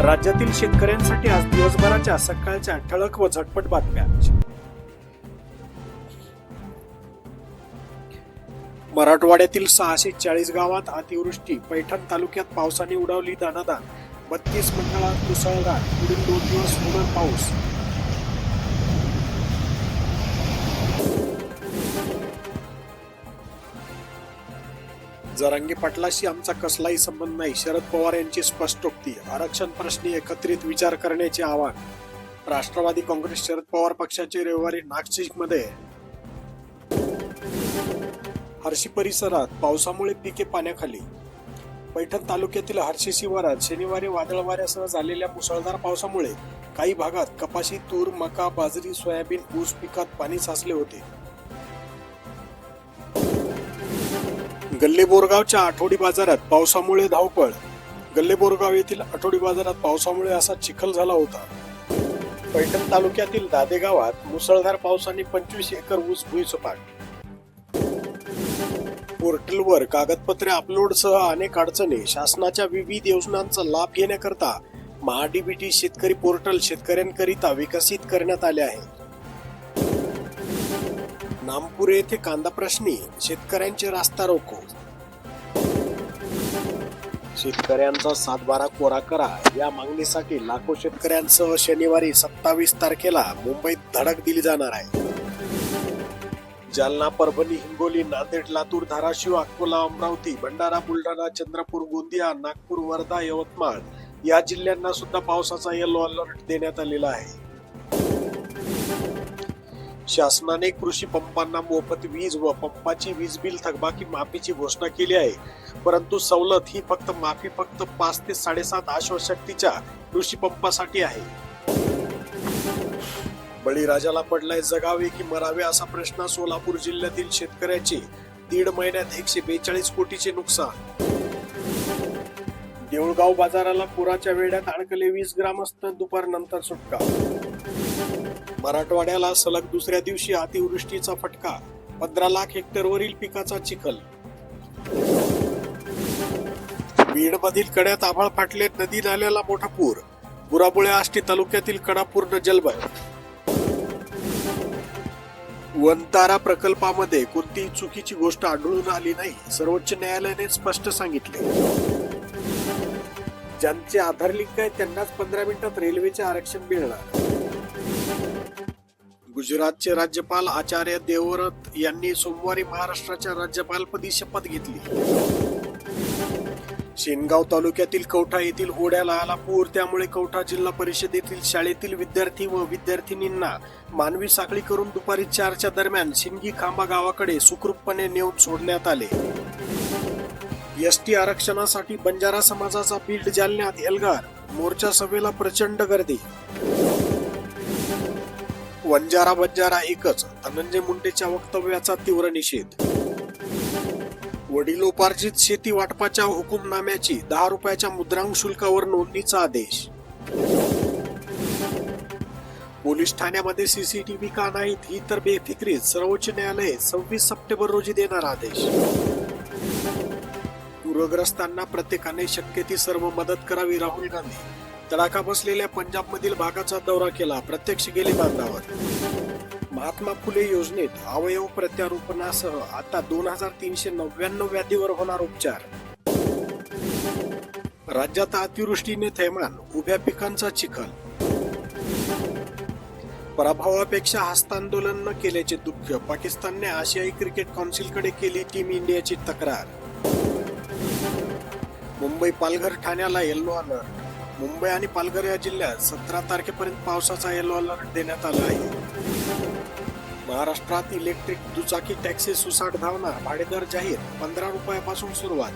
राज्यातील शेतकऱ्यांसाठी आज दिवसभराच्या सकाळच्या ठळक व झटपट बातम्या। मराठवाड्यातील 640 गावात अतिवृष्टी, पैठण तालुक्यात पावसाने उडवली दाणादाण, 32 मंडळात मुसळधार, पुढील 2 दिवस होणार पाऊस। जरांगे पाटलाशी आमचा कसलाही संबंध नाही, शरद पवार यांची स्पष्टोक्ती। आरक्षण प्रश्नी एकत्रित विचार करण्याचे आवाहन। राष्ट्रवादी काँग्रेस शरद पवार पक्षाचे रविवारी नाशिकमध्ये हर्षी परिसरात पावसामुळे पिके पाण्याखाली। पैठण तालुक्यातील हर्षी शिवारात शनिवारी वादळ वाऱ्यासह झालेल्या मुसळधार पावसामुळे काही भागात कपाशी, तूर, मका, बाजरी, सोयाबीन, ऊस पिकात पाणी साचले होते। गल्ले बोरगावच्या आठवडी बाजारात पावसामुळे धावपळ। गल्ले बोरगाव येथील आठवडी बाजारात पावसामुळे असा चिखल झाला होता। पैठण तालुक्यातील दादे गावात मुसळधार पावसाने 25 एकर ऊस भुईसपाट। पोर्टलवर कागदपत्रे अपलोडसह अनेक अडचणी। शासनाच्या विविध योजनांचा लाभ घेण्याकरता महाडीबीटी शेतकरी पोर्टल शेतकऱ्यांकरिता विकसित करण्यात आले आहे। नामपूर येथे कांदा प्रश्नी शेतकऱ्यांचे रास्ता रोको। शेतकऱ्यांचा 7/12 कोरा करा या मागणीसाठी लाखो शेतकऱ्यांसह शनिवारी 27 तारखेला मुंबईत धडक दिली जाणार आहे। जालना, परभणी, हिंगोली, नांदेड, लातूर, धाराशिव, अकोला, अमरावती, भंडारा, बुलढाणा, चंद्रपूर, गोंदिया, नागपूर, वर्धा, यवतमाळ या जिल्ह्यांना सुद्धा पावसाचा येलो अलर्ट देण्यात आलेला आहे। शासनाने कृषी पंपांना मोफत वीज व पंपाची वीज बिल थकबाकी माफीची घोषणा केली आहे, परंतु सवलत ही फक्त 5 ते 7.5 अश्वशक्तीच्या कृषी पंपासाठी आहे। बळीराजाला पडलाय जगावे की मरावे असा प्रश्न। सोलापूर जिल्ह्यातील शेतकऱ्याचे 1.5 महिन्यात 142 कोटीचे नुकसान। देऊळगाव बाजाराला पुराच्या वेढ्यात अडकले 20 ग्रामस्थ, दुपारनंतर सुटका। मराठवाड्याला सलग दुसऱ्या दिवशी अतिवृष्टीचा फटका, 15 लाख हेक्टरवरील पिकाचा चिखल। बीडमधील कड्यात आभाळ फाटले, नदी नाल्याला मोठा पूर। बुराबुळे आष्टी तालुक्यातील कडा पूर्ण जलमय। वनतारा प्रकल्पामध्ये कोणतीही चुकीची गोष्ट आढळून आली नाही, सर्वोच्च न्यायालयाने स्पष्ट सांगितले। ज्यांचे आधार लिंक आहे त्यांनाच 15 मिनिटात रेल्वेचे आरक्षण मिळणार। गुजरातचे राज्यपाल आचार्य देवव्रत यांनी सोमवारी महाराष्ट्राच्या राज्यपालपदी शपथ घेतली। शेनगाव तालुक्यातील कवठा येथील ओढ्याला आला पूर, त्यामुळे कवठा जिल्हा परिषदेतील शाळेतील विद्यार्थी व विद्यार्थिनींना मानवी साखळी करून दुपारी 4च्या दरम्यान शिंगी खांबा गावाकडे सुखरूपपणे नेऊन सोडण्यात आले। एसटी आरक्षणासाठी बंजारा समाजाचा बीड जालन्यात एल्गार, मोर्चा सभेला प्रचंड गर्दी। वंजारा बंजारा एकच, धनंजय मुंडेच्या वक्तव्याचा तीव्र निषेध। वडिलोपार्जित शेती वाटपाच्या हुकुमनाम्याची 10 रुपयाच्या मुद्रांक शुल्कावर नोंदणीचा आदेश। पोलीस ठाण्यामध्ये सीसीटीव्ही का नाहीत ही तर बेफिक्रीत, सर्वोच्च न्यायालय 26 सप्टेंबर रोजी देणार आदेश। पूरग्रस्तांना प्रत्येकाने शक्य ती सर्व मदत करावी, राहुल गांधी। तडाखा बसलेल्या पंजाबमधील भागाचा दौरा केला, प्रत्यक्ष गेले बांधावर। महात्मा फुले योजनेत अवयव प्रत्यारोपणासह आता 2399 व्याधीवर होणार उपचार। राज्यात अतिवृष्टीने थैमान, उभ्या पिकांचा चिखल। पराभवापेक्षा हस्तांदोलन न केल्याचे दुःख, पाकिस्तानने आशियाई क्रिकेट काउन्सिलकडे केली टीम इंडियाची तक्रार। मुंबई, पालघर, ठाण्याला येलो अलर्ट। मुंबई आणि पालघर या जिल्ह्यात 17 तारखेपर्यंत पावसाचा येलो अलर्ट देण्यात आला आहे। महाराष्ट्रात इलेक्ट्रिक दुचाकी टॅक्सी सुसाट धावणार, भाडेदर जाहीर, 15 रुपयापासून सुरुवात।